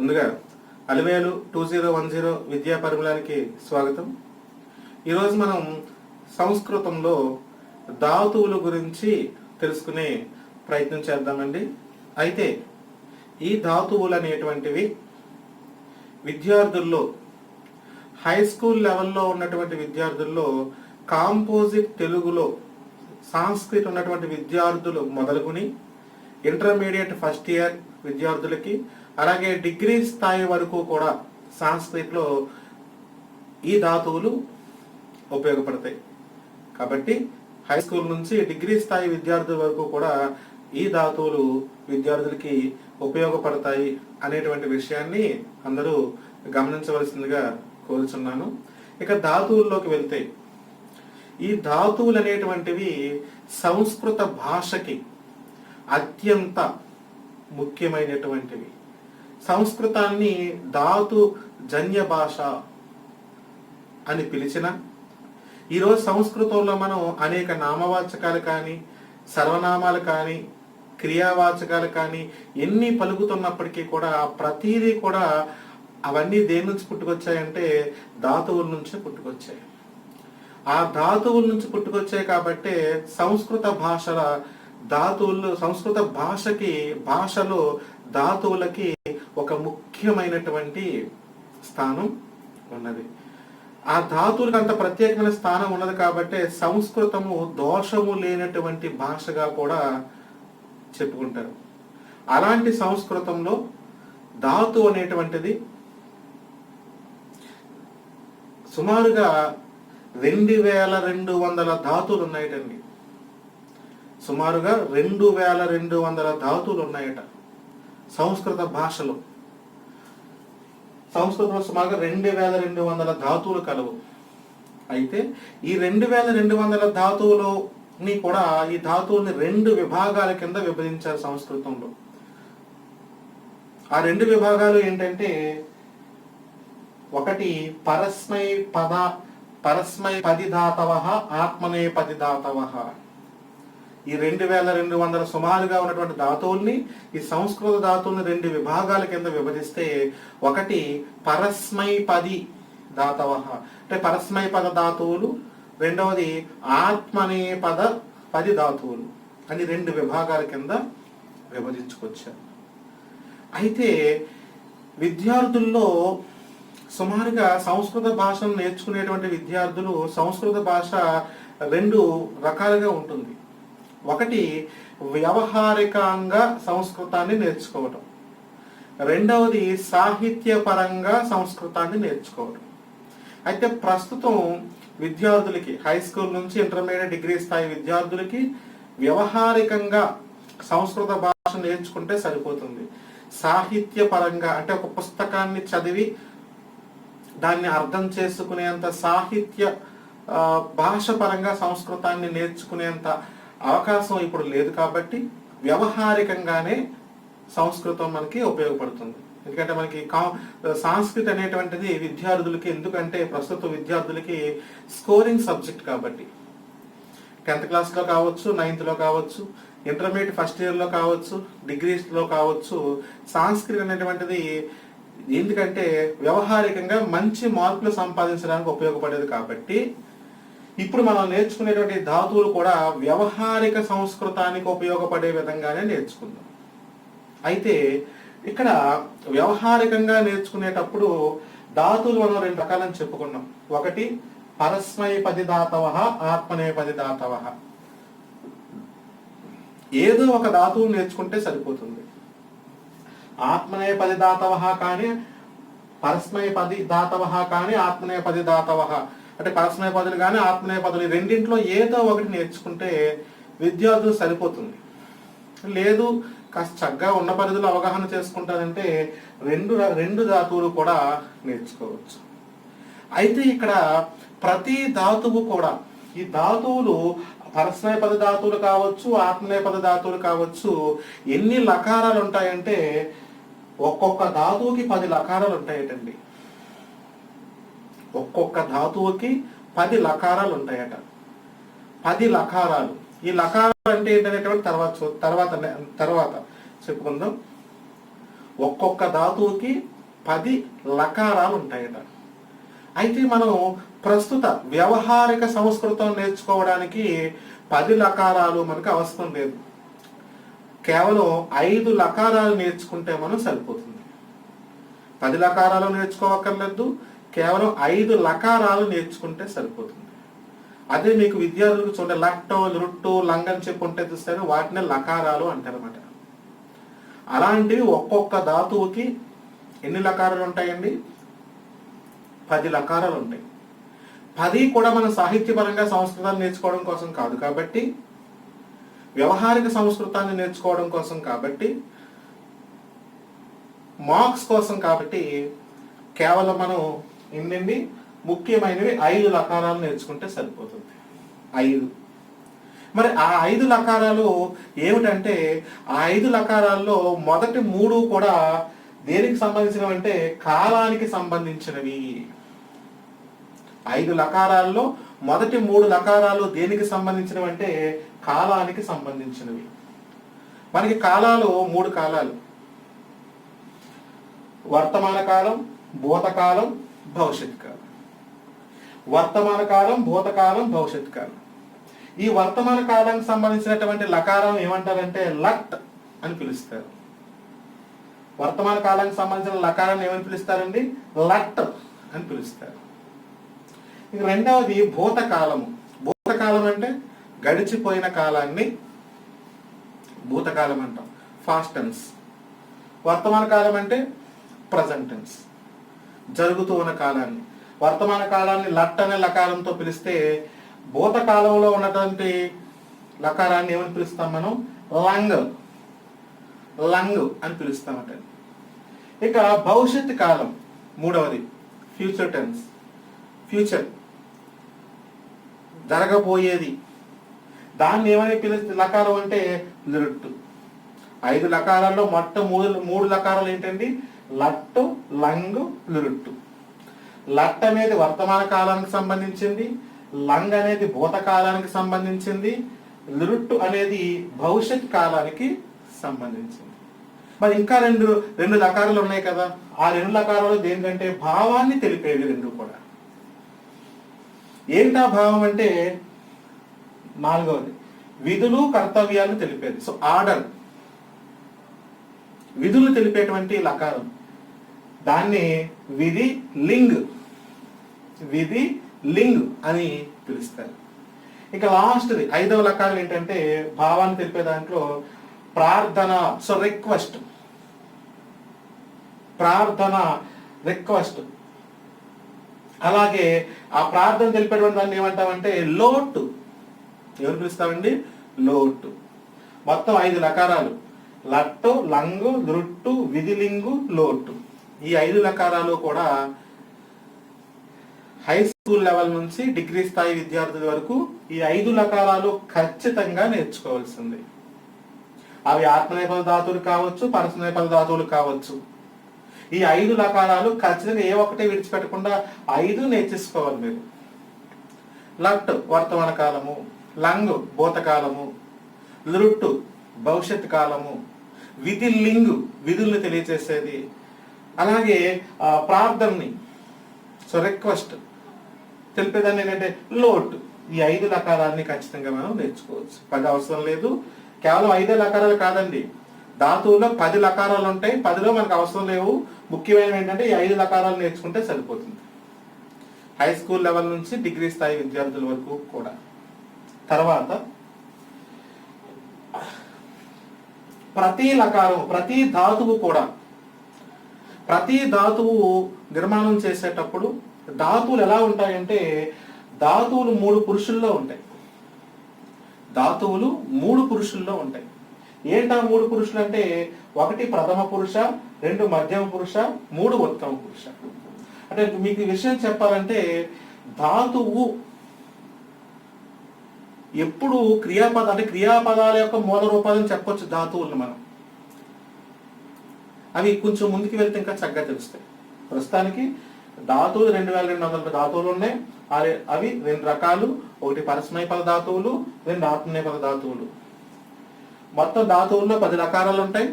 ముందుగా అలివేలు 2010 విద్యా పరిమళానికి స్వాగతం. ఈరోజు మనం సంస్కృతంలో ధాతువుల గురించి తెలుసుకునే ప్రయత్నం చేద్దామండి. అయితే ఈ ధాతువులు అనేటువంటివి విద్యార్థుల్లో హై స్కూల్ లెవెల్లో ఉన్నటువంటి విద్యార్థుల్లో కాంపోజిట్ తెలుగులో సాంస్క్రిట్ ఉన్నటువంటి విద్యార్థులు మొదలుకొని ఇంటర్మీడియట్ ఫస్ట్ ఇయర్ విద్యార్థులకి అలాగే డిగ్రీ స్థాయి వరకు కూడా సాంస్క్రిట్లో ఈ ధాతువులు ఉపయోగపడతాయి. కాబట్టి హై స్కూల్ నుంచి డిగ్రీ స్థాయి విద్యార్థుల వరకు కూడా ఈ ధాతువులు విద్యార్థులకి ఉపయోగపడతాయి అనేటువంటి విషయాన్ని అందరూ గమనించవలసిందిగా కోరుచున్నాను. ఇక ధాతువుల్లోకి వెళ్తే ఈ ధాతువులు అనేటువంటివి సంస్కృత భాషకి అత్యంత ముఖ్యమైనటువంటివి. సంస్కృతాన్ని ధాతు జన్య భాష అని పిలిచిన ఈరోజు సంస్కృతంలో మనం అనేక నామవాచకాలు కానీ సర్వనామాలు కానీ క్రియావాచకాలు కానీ ఎన్ని పలుకుతున్నప్పటికీ కూడా ప్రతిదీ కూడా అవన్నీ దేని నుంచి పుట్టుకొచ్చాయంటే ధాతువుల నుంచి పుట్టుకొచ్చాయి. ఆ ధాతువుల నుంచి పుట్టుకొచ్చాయి కాబట్టి సంస్కృత భాషల ధాతువులు సంస్కృత భాషలో ధాతువులకి ఒక ముఖ్యమైనటువంటి స్థానం ఉన్నది. ఆ ధాతువులకు అంత ప్రత్యేకమైన స్థానం ఉన్నది కాబట్టి సంస్కృతము దోషము లేనటువంటి భాషగా కూడా చెప్పుకుంటారు. అలాంటి సంస్కృతంలో ధాతు అనేటువంటిది సుమారుగా 2200 ధాతువులు ఉన్నాయటండి. సుమారుగా 2200 ధాతువులు ఉన్నాయట సంస్కృత భాషలో. సంస్కృతంలో సుమారుగా 2200 ధాతువులు కలవు. అయితే ఈ 2200 ధాతువులని కూడా ఈ ధాతువుల్ని 2 విభాగాల కింద విభజించారు సంస్కృతంలో. ఆ 2 విభాగాలు ఏంటంటే, ఒకటి పరస్మైపది ధాతవః ఆత్మనేపది ధాతవః. ఈ 2200 సుమారుగా ఉన్నటువంటి ధాతువుల్ని ఈ సంస్కృత ధాతువుల్ని 2 విభాగాల కింద విభజిస్తే, ఒకటి పరస్మైపది ధాతవః అంటే పరస్మైపద ధాతువులు, రెండవది ఆత్మనేపది ధాతువులు అని 2 విభాగాల కింద విభజించుకొచ్చారు. అయితే విద్యార్థుల్లో సుమారుగా సంస్కృత భాషను నేర్చుకునేటువంటి విద్యార్థులు సంస్కృత భాష 2 రకాలుగా ఉంటుంది. ఒకటి వ్యవహారికంగా సంస్కృతాన్ని నేర్చుకోవటం, రెండవది సాహిత్యపరంగా సంస్కృతాన్ని నేర్చుకోవటం. అయితే ప్రస్తుతం విద్యార్థులకి హై స్కూల్ నుంచి ఇంటర్మీడియట్ డిగ్రీ స్థాయి విద్యార్థులకి వ్యవహారికంగా సంస్కృత భాష నేర్చుకుంటే సరిపోతుంది. సాహిత్యపరంగా అంటే ఒక పుస్తకాన్ని చదివి దాన్ని అర్థం చేసుకునేంత సాహిత్య భాష పరంగా సంస్కృతాన్ని నేర్చుకునేంత అవకాశం ఇప్పుడు లేదు. కాబట్టి వ్యవహారికంగానే సంస్కృతం మనకి ఉపయోగపడుతుంది. ఎందుకంటే మనకి సంస్కృతి అనేటువంటిది విద్యార్థులకి, ఎందుకంటే ప్రస్తుత విద్యార్థులకి స్కోరింగ్ సబ్జెక్ట్ కాబట్టి 10th క్లాస్లో కావచ్చు, 9th కావచ్చు, ఇంటర్మీడియట్ ఫస్ట్ ఇయర్లో కావచ్చు, డిగ్రీస్లో కావచ్చు, సంస్కృతి అనేటువంటిది ఎందుకంటే వ్యవహారికంగా మంచి మార్కులు సంపాదించడానికి ఉపయోగపడేది. కాబట్టి ఇప్పుడు మనం నేర్చుకునేటువంటి ధాతువులు కూడా వ్యవహారిక సంస్కృతానికి ఉపయోగపడే విధంగానే నేర్చుకుందాం. అయితే ఇక్కడ వ్యవహారికంగా నేర్చుకునేటప్పుడు ధాతువులు మనం 2 రకాలని చెప్పుకున్నాం. ఒకటి పరస్మైపది ధాతవః ఆత్మనేపది ధాతవః. ఏదో ఒక ధాతువు నేర్చుకుంటే సరిపోతుంది. ఆత్మనేపది ధాతవః కానీ, పరస్మైపది ధాతవః కానీ, ఆత్మనేపది ధాతవః అంటే పరస్మైపదులు కానీ ఆత్మనేపదులు రెండింటిలో ఏదో ఒకటి నేర్చుకుంటే విద్యార్థులు సరిపోతుంది. లేదు కాస్త చక్కగా ఉన్న పరిధిలో అవగాహన చేసుకుంటారంటే రెండు ధాతువులు కూడా నేర్చుకోవచ్చు. అయితే ఇక్కడ ప్రతి ధాతువు కూడా ఈ ధాతువులు పరస్మైపద ధాతువులు కావచ్చు, ఆత్మనేపద ధాతువులు కావచ్చు, ఎన్ని లకారాలు ఉంటాయంటే ఒక్కొక్క ధాతువుకి 10 లకారాలు ఉంటాయటండి. ఒక్కొక్క ధాతువుకి 10 లకారాలు ఉంటాయట. 10 లకారాలు. ఈ లకారాలు అంటే ఏంటనేటువంటి తర్వాత చెప్పుకుందాం. ఒక్కొక్క ధాతువుకి 10 లకారాలు ఉంటాయట. అయితే మనం ప్రస్తుత వ్యవహారిక సంస్కృతం నేర్చుకోవడానికి 10 లకారాలు మనకు అవసరం లేదు. కేవలం 5 లకారాలు నేర్చుకుంటే మనం సరిపోతుంది. 10 లకారాలు నేర్చుకోవక్కర్లేదు, కేవలం 5 లకారాలు నేర్చుకుంటే సరిపోతుంది. అదే మీకు విద్యార్థులకు చూడండి, లట్టో లుట్టు లంగ్ అని చెప్పి ఉంటే చూస్తారు, వాటిని లకారాలు అంటారన్నమాట. అలాంటివి ఒక్కొక్క ధాతువుకి ఎన్ని లకారాలు ఉంటాయండి? 10 లకారాలు ఉంటాయి. 10 కూడా మనం సాహిత్యపరంగా సంస్కృతాన్ని నేర్చుకోవడం కోసం కాదు కాబట్టి, వ్యవహారిక సంస్కృతాన్ని నేర్చుకోవడం కోసం కాబట్టి, మార్క్స్ కోసం కాబట్టి కేవలం మనం ఎన్ని ముఖ్యమైనవి 5 లకారాలు నేర్చుకుంటే సరిపోతుంది. 5. మరి ఆ 5 లకారాలు ఏమిటంటే, ఆ 5 లకారాల్లో మొదటి 3 కూడా దేనికి సంబంధించినవి అంటే కాలానికి సంబంధించినవి. 5 లకారాల్లో మొదటి 3 లకారాలు దేనికి సంబంధించినవి అంటే కాలానికి సంబంధించినవి. మనకి కాలాలు 3 కాలాలు: వర్తమాన కాలం, భూతకాలం, భవిష్యత్ కాలం. వర్తమాన కాలం, భూతకాలం, భవిష్యత్ కాలం. ఈ వర్తమాన కాలానికి సంబంధించినటువంటి లకారం ఏమంటారంటే లట్ అని పిలుస్తారు. వర్తమాన కాలానికి సంబంధించిన లకారాన్ని ఏమని పిలుస్తారండి? లట్ అని పిలుస్తారు. ఇక రెండవది భూతకాలము. భూతకాలం అంటే గడిచిపోయిన కాలాన్ని భూతకాలం అంటాం, ఫాస్ట్ టెన్స్. వర్తమాన కాలం అంటే ప్రజెంట్ టెన్స్, జరుగుతూ ఉన్న కాలాన్ని. వర్తమాన కాలాన్ని లట్ అనే లకారంతో పిలిస్తే, భూతకాలంలో ఉన్నటువంటి లకారాన్ని ఏమని పిలుస్తాం మనం? లంగ్ లంగ్ అని పిలుస్తామట. ఇక భవిష్యత్ కాలం మూడవది ఫ్యూచర్ టెన్స్. ఫ్యూచర్, జరగబోయేది. దాన్ని ఏమని లకారం అంటే లిరుట్టు. 5 లకారాల్లో మొట్ట 3 లకారాలు ఏంటండి? లట్టు, లంగ్, లిరుట్టు. లట్ అనేది వర్తమాన కాలానికి సంబంధించింది, లంగ్ అనేది భూతకాలానికి సంబంధించింది, లిరుట్టు అనేది భవిష్యత్ కాలానికి సంబంధించింది. మరి ఇంకా రెండు లకారాలు ఉన్నాయి కదా. ఆ 2 లకారాలు దేనికంటే భావాన్ని తెలిపేవి. 2 కూడా ఏంటా భావం అంటే, 4వది విధులు కర్తవ్యాలు తెలిపేది. సో ఆర్డర్, విధులు తెలిపేటువంటి లకారం, దాన్ని విధి లింగ్ అని పిలుస్తారు. ఇక లాస్ట్ది 5వ లకారం ఏంటంటే భావాన్ని తెలిపే దాంట్లో ప్రార్థన. సో రిక్వెస్ట్, ప్రార్థన, రిక్వెస్ట్. అలాగే ఆ ప్రార్థన తెలిపేటువంటి దాన్ని ఏమంటామంటే లోటు. ఎవరు పిలుస్తామండి? లోటు. మొత్తం 5 లకారాలు: లట్టు, లంగు, లుట్టు, విధిలింగు, లోటు. ఈ 5 లకారాలు కూడా హై స్కూల్ లెవెల్ నుంచి డిగ్రీ స్థాయి విద్యార్థుల వరకు ఈ 5 లకారాలు ఖచ్చితంగా నేర్చుకోవాల్సింది. అవి ఆత్మనేపథ ధాతువులు కావచ్చు, పరస్మనేపథ ధాతువులు కావచ్చు. ఈ 5 లకారాలు ఖచ్చితంగా ఏ ఒక్కటి విడిచిపెట్టకుండా 5 నేర్చేసుకోవాలి మీరు. లట్ వర్తమాన కాలము, లంగ్ భూతకాలము, లుట్టు భవిష్యత్ కాలము, విధి లింగు విధుల్ని తెలియజేసేది, అలాగే ప్రార్థనని, సో రిక్వెస్ట్ తెలిపేదాన్ని ఏంటంటే లోటు. ఈ 5 లకారాన్ని ఖచ్చితంగా మనం నేర్చుకోవచ్చు. 10 అవసరం లేదు. కేవలం 5 లకారాలు కాదండి, ధాతువుల్లో 10 లకారాలు ఉంటాయి. 10లో మనకు అవసరం లేవు. ముఖ్యమైనవి ఏంటంటే ఈ 5 లకారాలు నేర్చుకుంటే సరిపోతుంది, హై స్కూల్ లెవెల్ నుంచి డిగ్రీ స్థాయి విద్యార్థుల వరకు కూడా. తర్వాత ప్రతి లకారం, ప్రతి ధాతువు కూడా, ప్రతి ధాతువు నిర్మాణం చేసేటప్పుడు ధాతువులు ఎలా ఉంటాయంటే, ధాతువులు 3 పురుషుల్లో ఉంటాయి. ధాతువులు 3 పురుషుల్లో ఉంటాయి. ఏంటా 3 పురుషులు అంటే, 1 ప్రథమ పురుష, 2 మధ్యమ పురుష, 3 ఉత్తమ పురుష. అంటే మీకు ఈ విషయం చెప్పాలంటే, ధాతువు ఎప్పుడు క్రియాపద అంటే క్రియాపదాల యొక్క మూల రూపాలను చెప్పొచ్చు ధాతువులను మనం. అవి కొంచెం ముందుకు వెళ్తే ఇంకా చక్కగా తెలుస్తాయి. ప్రస్తుతానికి ధాతువులు 2200 ధాతువులు ఉన్నాయి. అవి 2 రకాలు: 1 పరస్మైపద ధాతువులు, 2 ఆత్మనేపద ధాతువులు. మొత్తం ధాతువుల్లో 10 లకారాలు ఉంటాయి.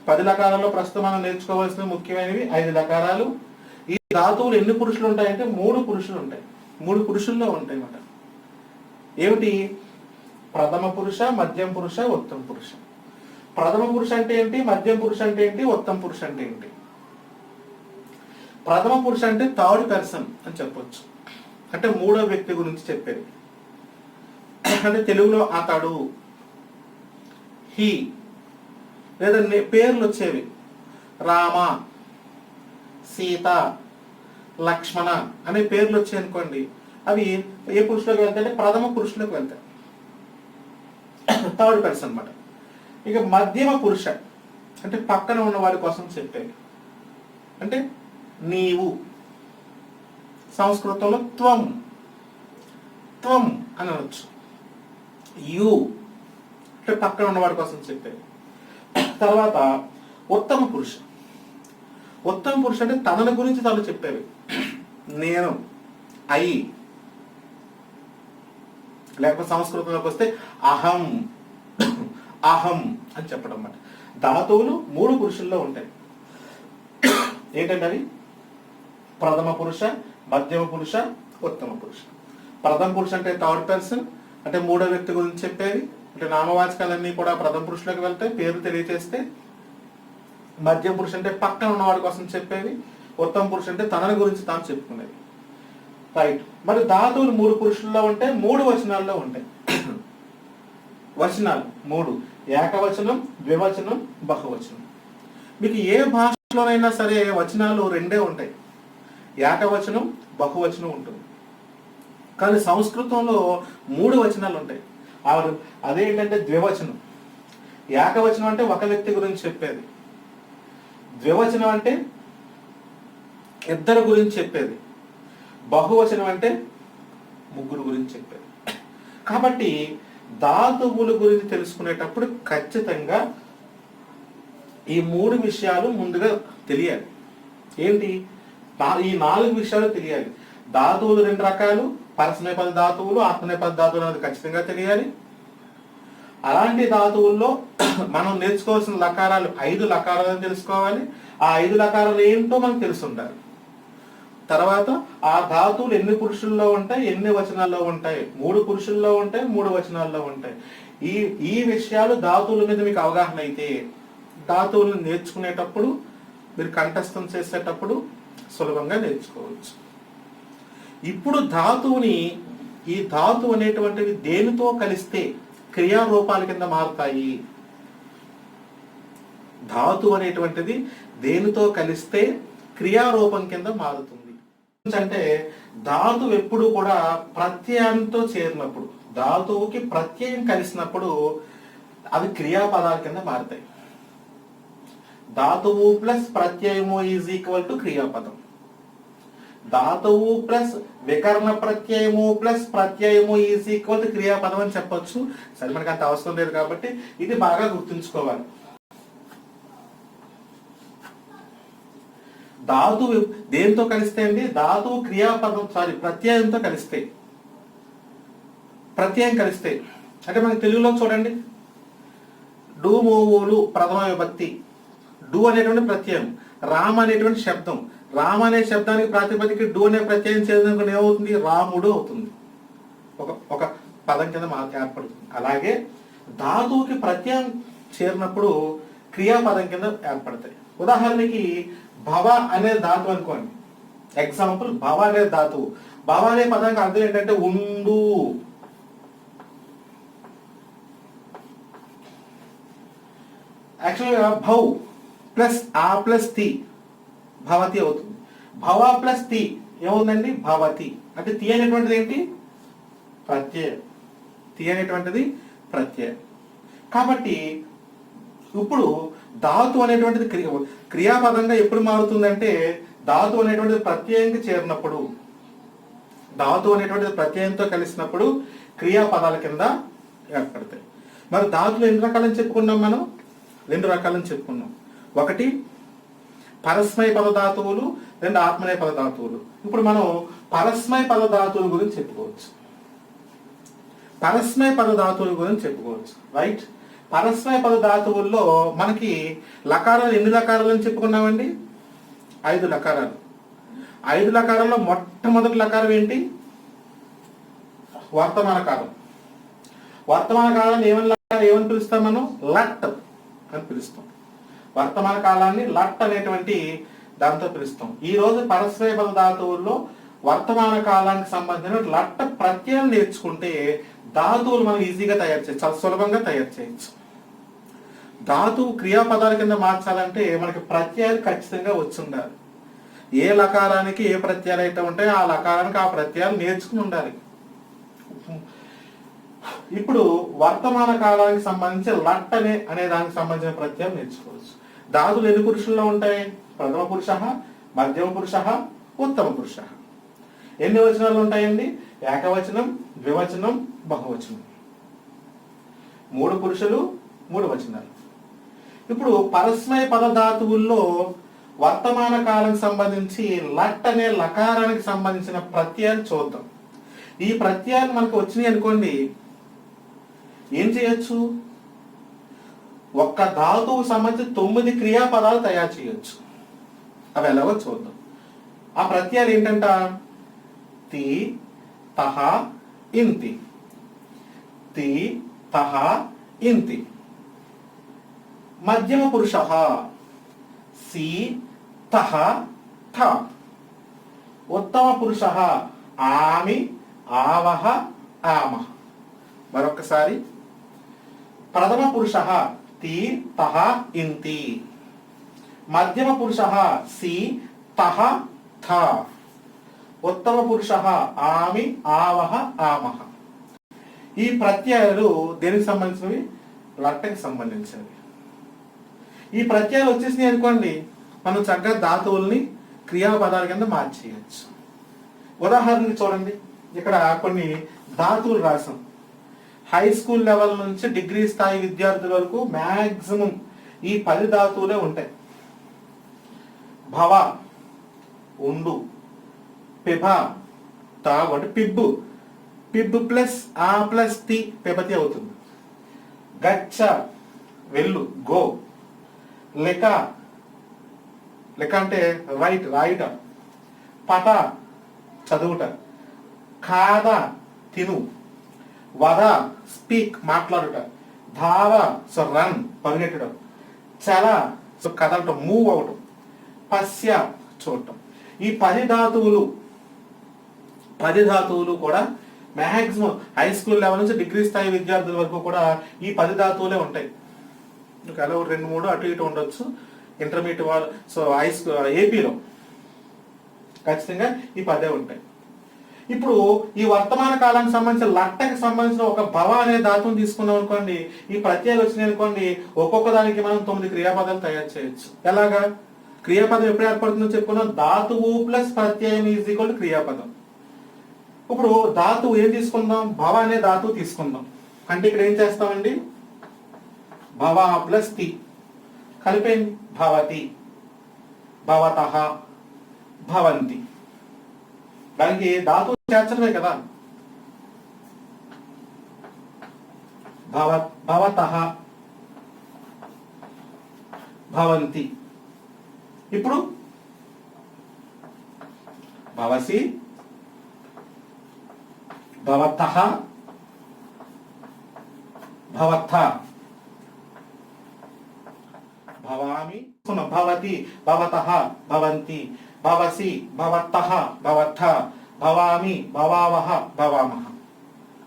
10 లకారాల్లో ప్రస్తుతం మనం నేర్చుకోవాల్సిన ముఖ్యమైనవి 5 లకారాలు. ఈ ధాతువులు ఎన్ని పురుషులు ఉంటాయంటే 3 పురుషులు ఉంటాయి. 3 పురుషుల్లో ఉంటాయి అన్నమాట. ఏమిటి? ప్రథమ పురుష, మధ్యం పురుష, ఉత్తమ పురుష. ప్రథమ పురుష అంటే ఏంటి? మధ్యం పురుష అంటే ఏంటి? ఉత్తమ పురుష అంటే ఏంటి? ప్రథమ పురుష అంటే థర్డ్ పర్సన్ అని చెప్పొచ్చు. అంటే మూడో వ్యక్తి గురించి చెప్పేది. అంటే తెలుగులో అతడు, హీ, లేదా పేర్లు వచ్చేవి రామ, సీత, లక్ష్మణ అనే పేర్లు వచ్చాయి అనుకోండి, అవి ఏ పురుషులకు వెళ్తాయి అంటే ప్రథమ పురుషులకు వెళ్తాయి, థర్డ్ పర్సన్ అన్నమాట. ఇక మధ్యమ పురుష అంటే పక్కన ఉన్న వాడి కోసం చెప్పేది. అంటే నీవు, సంస్కృతంలో త్వం, త్వం అని అనొచ్చు. యు అంటే పక్కన ఉన్నవాడి కోసం చెప్పేది. తర్వాత ఉత్తమ పురుష. ఉత్తమ పురుష అంటే తనని గురించి తాను చెప్పేవి. నేను, ఐ, లేకపోతే సంస్కృతంలోకి వస్తే అహం, అహం అని చెప్పడం అన్నమాట. ధాతువులు 3 పురుషుల్లో ఉంటాయి. ఏంటంటే అవి ప్రథమ పురుష, మధ్యమ పురుష, ఉత్తమ పురుష. ప్రథమ పురుష అంటే థర్డ్ పర్సన్, అంటే మూడో వ్యక్తి గురించి చెప్పేవి. అంటే నామవాచకాలన్నీ కూడా ప్రథమ పురుషులకు వెళ్తాయి, పేరు తెలియజేస్తే. మధ్యమ పురుష అంటే పక్కన ఉన్నవాడి కోసం చెప్పేవి. ఉత్తమ పురుష అంటే తనని గురించి తాను చెప్పుకునేది. రైట్. మరి ధాతువులు 3 పురుషుల్లో ఉంటాయి, 3 వచనాల్లో ఉంటాయి. వచనాలు 3: ఏకవచనం, ద్వివచనం, బహువచనం. మీకు ఏ భాషలోనైనా సరే వచనాలు 2 ఉంటాయి, ఏకవచనం, బహువచనం ఉంటుంది. కానీ సంస్కృతంలో 3 వచనాలు ఉంటాయి. అదేంటంటే ద్వివచనం. ఏకవచనం అంటే ఒక వ్యక్తి గురించి చెప్పేది, ద్వివచనం అంటే ఇద్దరు గురించి చెప్పేది, బహువచనం అంటే ముగ్గురు గురించి చెప్పేది. కాబట్టి ధాతువుల గురించి తెలుసుకునేటప్పుడు ఖచ్చితంగా ఈ 3 విషయాలు ముందుగా తెలియాలి. ఏంటి? ఈ 4 విషయాలు తెలియాలి. ధాతువులు 2 రకాలు, పరస్మైపద ధాతువులు, ఆత్మనేపద ధాతువులు అనేది ఖచ్చితంగా తెలియాలి. అలాంటి ధాతువుల్లో మనం నేర్చుకోవాల్సిన లకారాలు 5 లకారాలను తెలుసుకోవాలి. ఆ 5 లకారాలు ఏంటో మనకు తెలిసి ఉండాలి. తర్వాత ఆ ధాతువులు ఎన్ని పురుషుల్లో ఉంటాయి, ఎన్ని వచనాల్లో ఉంటాయి? 3 పురుషుల్లో ఉంటాయి, 3 వచనాల్లో ఉంటాయి. ఈ విషయాలు ధాతువుల మీద మీకు అవగాహన అయితే ధాతువులను నేర్చుకునేటప్పుడు, మీరు కంఠస్థం చేసేటప్పుడు సులభంగా నేర్చుకోవచ్చు. ఇప్పుడు ఈ ధాతువు అనేటువంటివి దేనితో కలిస్తే క్రియారూపాల కింద మారుతాయి? ధాతువు అనేటువంటిది దేనితో కలిస్తే క్రియారూపం కింద మారుతుంది అంటే ధాతువు ఎప్పుడు కూడా ప్రత్యయంతో చేరినప్పుడు, ధాతువుకి ప్రత్యయం కలిసినప్పుడు అవి క్రియాపదాల కింద మారుతాయి. ధాతువు ప్లస్ ప్రత్యయము ఈజ్ ఈక్వల్ టు క్రియాపదం. ధాతువు ప్లస్ వికరణ ప్రత్యయము ప్లస్ ప్రత్యయము ఈజ్ ఈక్వల్ టు క్రియాపదం అని చెప్పొచ్చు. సరే, మనకి అంత అవసరం లేదు కాబట్టి ఇది బాగా గుర్తుంచుకోవాలి. ధాతువు దేంతో కలిస్తే అండి? ధాతువు క్రియాపదం ప్రత్యయంతో కలిస్తే, ప్రత్యయం కలిస్తే అంటే మనకి తెలుగులో చూడండి, డు మోవులు ప్రథమ విభక్తి, డు అనేటువంటి ప్రత్యయం, రామ అనేటువంటి శబ్దం, రామ అనే శబ్దానికి ప్రాతిపదిక డు అనే ప్రత్యయం చేసినప్పుడు ఏమవుతుంది? రాముడు అవుతుంది. ఒక పదం కింద ఏర్పడుతుంది. అలాగే ధాతువుకి ప్రత్యయం చేరినప్పుడు క్రియాపదం కింద ఏర్పడతాయి. ఉదాహరణకి భవ అనే ధాతువు అనుకోండి. ఎగ్జాంపుల్, భవ అనే ధాతువు. భవ అనే పదానికి అర్థం ఏంటంటే ఉండు. యాక్చువల్గా భౌ ప్లస్ ఆ ప్లస్ తి భవతి అవుతుంది. భవ ప్లస్ తి ఏముందండి? భవతి. అంటే తి అనేటువంటిది ఏంటి? ప్రత్యయం. తి అనేటువంటిది ప్రత్యయం. కాబట్టి ఇప్పుడు ధాతు అనేటువంటిది క్రియాపదంగా ఎప్పుడు మారుతుందంటే ధాతు అనేటువంటిది ప్రత్యయంగా చేరినప్పుడు, ధాతు అనేటువంటిది ప్రత్యయంతో కలిసినప్పుడు క్రియాపదాల కింద ఏర్పడతాయి. మరి ధాతులు ఎన్ని రకాలని చెప్పుకున్నాం మనం? 2 రకాలని చెప్పుకున్నాం. ఒకటి పరస్మై పద ధాతువులు, 2 ఆత్మనేయ పద ధాతువులు. ఇప్పుడు మనం పరస్మై పద ధాతువుల గురించి చెప్పుకోవచ్చు. రైట్. పరస్మైపద ధాతువుల్లో మనకి లకారాలు ఎన్ని లకారాలు అని చెప్పుకున్నామండి? 5 లకారాలు. 5 లకారాల్లో మొట్టమొదటి లకారం ఏంటి? వర్తమాన కాలం. వర్తమాన కాలాన్ని ఏమని పిలుస్తాం మనం? లట్ అని పిలుస్తాం. వర్తమాన కాలాన్ని లట్ అనేటువంటి దాంతో పిలుస్తాం. ఈ రోజు పరస్మైపద ధాతువుల్లో వర్తమాన కాలానికి సంబంధించిన లట్ ప్రత్యయాలు నేర్చుకుంటే ధాతువులు మనం ఈజీగా తయారు చేయొచ్చు, చాలా సులభంగా తయారు చేయొచ్చు. ధాతువు క్రియాపదాల కింద మార్చాలంటే మనకి ప్రత్యయాలు ఖచ్చితంగా వచ్చి ఉండాలి. ఏ లకారానికి ఏ ప్రత్యయాలు అయితే ఉంటాయో ఆ లకారానికి ఆ ప్రత్యయాలు నేర్చుకుని ఉండాలి. ఇప్పుడు వర్తమాన కాలానికి సంబంధించి లట్ అనే దానికి సంబంధించిన ప్రత్యయాలు నేర్చుకోవచ్చు. ధాతువులు ఎన్ని పురుషుల్లో ఉంటాయి? ప్రథమ పురుష, మధ్యమ పురుష, ఉత్తమ పురుష. ఎన్ని వచనాలు ఉంటాయండి? ఏకవచనం, ద్వివచనం, బహువచనం. 3 పురుషులు, 3 వచనాలు. ఇప్పుడు పరస్మైపద ధాతువుల్లో వర్తమాన కాలానికి సంబంధించి లట్ అనే లకారానికి సంబంధించిన ప్రత్యయాలు చూద్దాం. ఈ ప్రత్యయాలు మనకు వచ్చినాయి అనుకోండి, ఏం చేయొచ్చు? ఒక్క ధాతువుకు సంబంధించి 9 క్రియాపదాలు తయారు చేయొచ్చు. అవి ఎలాగో చూద్దాం. ఆ ప్రత్యయాలు ఏంటంట? తి, తహ, ఇంతి. తి, తహ, ఇంతి. మధ్యమ పురుష సి, తహ, థ. ఉత్తమ పురుష ఆమి, ఆవహ, ఆమ. మరొకసారి. ప్రథమ పురుష తి, తహ, ఇంతి. మధ్యమ పురుష సి, తహ, థ. ఉత్తమ పురుష ఆమి, ఆవహ, ఆమహ. ఈ ప్రత్యయాలు దేనికి సంబంధించినవి? లట్టకి సంబంధించినవి. ఈ ప్రత్యయాలు వచ్చేసినాయి అనుకోండి, మనం చక్కగా ధాతువుల్ని క్రియాపదాల కింద మార్చేయచ్చు. ఉదాహరణకి చూడండి, ఇక్కడ కొన్ని ధాతువులు రాసాం. హై స్కూల్ లెవెల్ నుంచి డిగ్రీ స్థాయి విద్యార్థుల వరకు మ్యాక్సిమం ఈ 10 ధాతువులే ఉంటాయి. భవ, ఉండు. పిభ, తాగు అంటే పిబ్బు. పిబ్బు ప్లస్ ఆ ప్లస్ తి పిబతి అవుతుంది. గచ్చ, వెళ్ళు, గో. లెక, లెక అంటే రైట్, రాయుట. పట, చదువుట. ఖాద, తిను. వద, స్పీక్, మాట్లాడుట. ధావ, సో రన్, పరిగెట్టడం. చల, సో కదలటం, మూవ్ అవటం. పశ్య, చూడటం. ఈ 10 ధాతువులు కూడా మ్యాక్సిమం హై స్కూల్ లెవెల్ నుంచి డిగ్రీ స్థాయి విద్యార్థుల వరకు కూడా ఈ 10 ధాతువులే ఉంటాయి. అలా 2-3 అటు ఇటు ఉండొచ్చు ఇంటర్మీడియట్ వాళ్ళు. సో హై స్కూల్ ఏపీలో ఖచ్చితంగా ఈ 10 ఉంటాయి. ఇప్పుడు ఈ వర్తమాన కాలానికి సంబంధించిన లట్టకి సంబంధించిన ఒక భవ అనే ధాతువుని తీసుకున్నాం అనుకోండి, ఈ ప్రత్యయాలు వచ్చినాయి అనుకోండి, ఒక్కొక్క దానికి మనం 9 క్రియాపదాలు తయారు చేయొచ్చు. ఎలాగా? క్రియాపదం ఎప్పుడు ఏర్పడుతుందో చెప్పుకున్నాం. ధాతువు ప్లస్ ప్రత్యయం ఈజ్ ఈక్వల్ టు క్రియాపదం. ఇప్పుడు ధాతువు ఏం తీసుకుందాం? భవ అనే ధాతువు తీసుకుందాం. అంటే ఇక్కడ ఏం చేస్తామండి? భవ ప్లస్ తి కలిపేయండి. భవతి, భవతః, భవంతి. దానికి ధాతువు చేర్చడమే కదా. భవతః, భవంతి. ఇప్పుడు భవసి, భవతః, భవత్థ, భవామి, భవతి, భవతః, భవంతి, భవసి, భవత్తః, భవత్థ, భవామి, భవావహ, భవామహ.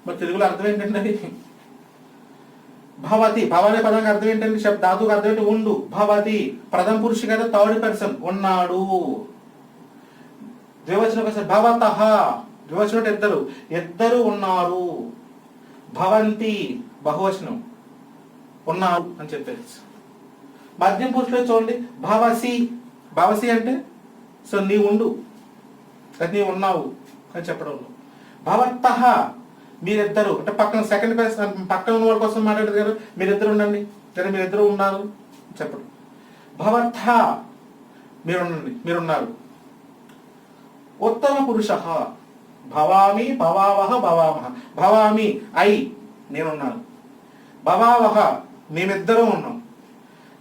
మరి తెలుగులో అర్థం ఏంటండి? భవతి, భవ అనే పదానికి అర్థం ఏంటండి? ధాతువుకి అర్థం ఏంటి? ఉండు. భవతి ప్రథమ పురుషు కదా, 3rd పర్సన్, ఉన్నాడు. ద్వివచనం ఒకసారి భవతః, ద్వివచనం ఇద్దరు ఉన్నారు. భవంతి బహువచనం, ఉన్నారు అని చెప్పేసి. మధ్యం పురుషులో చూడండి, భవసి. భవసి అంటే సో నీ ఉండు, నీ ఉన్నావు అని చెప్పడం. భవత్తః మీరిద్దరు అంటే పక్కన సెకండ్ పర్సన్, పక్కన ఉన్న వాళ్ళ కోసం మాట్లాడేది కదా, మీరిద్దరు ఉండండి లేదా మీరిద్దరు ఉన్నారు చెప్పడం. భవత్థ మీరుండండి, మీరున్నారు. ఉత్తమ పురుష భవామి, భవావహ, భవామహ. భవామి ఐ నేనున్నాను. భవావహ మేమిద్దరం ఉన్నాం,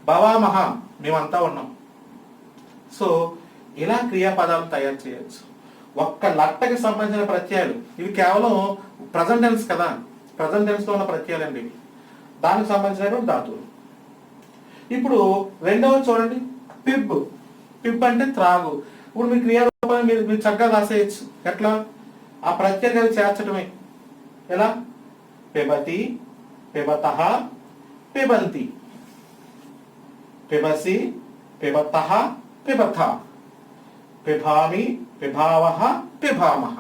భవామహ మేమంతా ఉన్నాం. సో ఇలా క్రియాపదాలు తయారు చేయొచ్చు. ఒక్క లట్టకి సంబంధించిన ప్రత్యయాలు ఇవి కేవలం ప్రజెంట్ టెన్స్ కదా, ప్రజెంట్ టెన్స్ లో ఉన్న ప్రత్యయాలు అండి ఇవి, దానికి సంబంధించినటువంటి ధాతువులు. ఇప్పుడు రెండవది చూడండి, పిబ్. పిబ్ అంటే త్రాగు. ఇప్పుడు మీ క్రియారూపాన్ని మీరు చక్కగా రాసేయచ్చు. ఎట్లా? ఆ ప్రత్యయాలు చేర్చడమే. ఎలా? పిబతి, పిబతః, పిబంతి. పిబసి, పిబతః, పిబథ. పిబామి, పిబావః, పిబామః.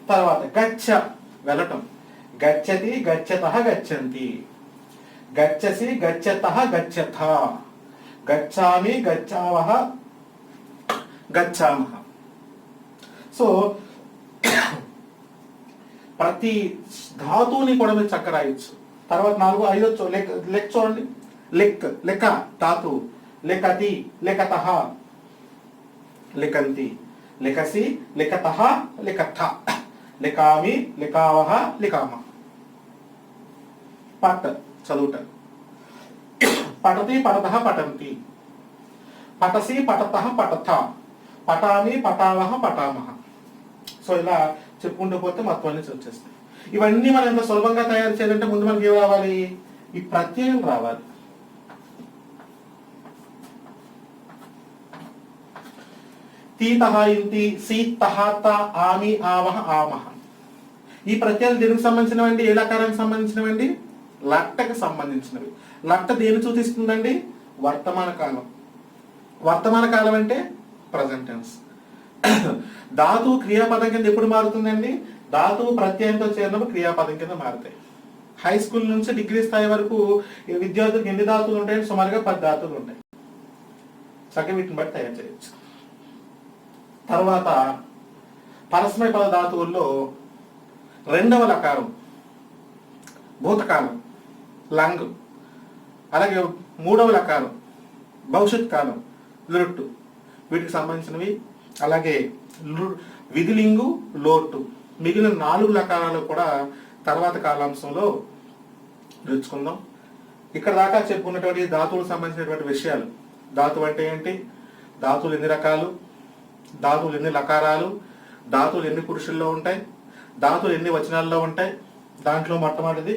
తర్వాత గచ్చ వెళ్ళటం. గచ్చతి, గచ్చతః, గచ్చంతి. గచ్చసి, గచ్చతః, గచ్చథ. గచ్చామి, గచ్చావః, గచ్చామః. సో ప్రతి ధాతువుని కూడా మీరు చక్కగా రాయొచ్చు. తర్వాత 4, 5 లెక్క చూడండి. లెక్క ధాతువు. లెకతి, లెకతః, లెకంతి. లెకసి, లెకతః, లెకథ. లెకామి, లెకావః, లెకామః. పట్ చదువుట. పఠతి, పఠతః, పఠంతి. పఠసి, పఠతః, పఠథ. పఠామి, పఠావః, పఠామః. సో ఇలా చెప్పుకుంటూ పోతే మొత్తం అన్ని వచ్చేస్తాయి. ఇవన్నీ మనం ఎంత సులభంగా తయారు చేయాలంటే ముందు మనకి ఏం రావాలి? ఈ ప్రత్యయం రావాలి. తీతః, ఇంతి, సీతః, త, ఆమి, ఆవః, ఆమః. ఈ ప్రత్యయాలు దేనికి సంబంధించినవండి? ఏ లకారానికి సంబంధించినవండి? లట్టకు సంబంధించినవి. లట్ట దేని సూచిస్తుందండి? వర్తమాన కాలం. వర్తమాన కాలం అంటే ప్రజెంట్ టెన్స్. ధాతువు క్రియాపదం కింద ఎప్పుడు మారుతుందండి? ధాతువు ప్రత్యయంతో చేరినప్పుడు క్రియాపదం కింద మారుతాయి. హై స్కూల్ నుంచి డిగ్రీ స్థాయి వరకు విద్యార్థులకు ఎన్ని ధాతువులు ఉంటాయంటే సుమారుగా 10 ధాతువులు ఉంటాయి. చక్కగా వీటిని బట్టి తయారు చేయొచ్చు. తర్వాత పరస్మయ పద ధాతువుల్లో రెండవ లకారం భూతకాలం, లంగ్. అలాగే మూడవ లకారం భవిష్యత్ కాలం, లుట్టు. వీటికి సంబంధించినవి. అలాగే విధిలింగు, లోటు. మిగిలిన 4 లకారాలు కూడా తర్వాత కాలాంశంలో నేర్చుకుందాం. ఇక్కడ దాకా చెప్పుకున్నటువంటి ధాతువులకు సంబంధించినటువంటి విషయాలు. ధాతువు అంటే ఏంటి, ధాతువులు ఎన్ని రకాలు, ధాతువులు ఎన్ని లకారాలు, ధాతువులు ఎన్ని పురుషుల్లో ఉంటాయి, ధాతువులు ఎన్ని వచనాల్లో ఉంటాయి. దాంట్లో మొట్టమొదటిది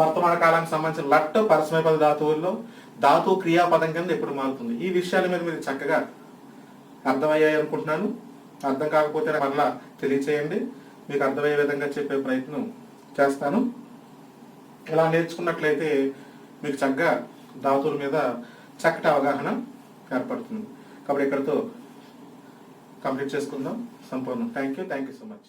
వర్తమాన కాలానికి సంబంధించిన లట్ పరస్మయ పద ధాతువుల్లో ధాతువు క్రియాపదం కింద ఎప్పుడు మారుతుంది. ఈ విషయాల మీద మీరు చక్కగా అర్థమయ్యాయి అనుకుంటున్నాను. అర్థం కాకపోతే మరలా తెలియచేయండి, మీకు అర్థమయ్యే విధంగా చెప్పే ప్రయత్నం చేస్తాను. ఇలా నేర్చుకున్నట్లయితే మీకు చక్కగా ధాతువుల మీద చక్కటి అవగాహన ఏర్పడుతుంది. కాబట్టి ఇక్కడితో కంప్లీట్ చేసుకుందాం. సంపూర్ణం. Thank you so much.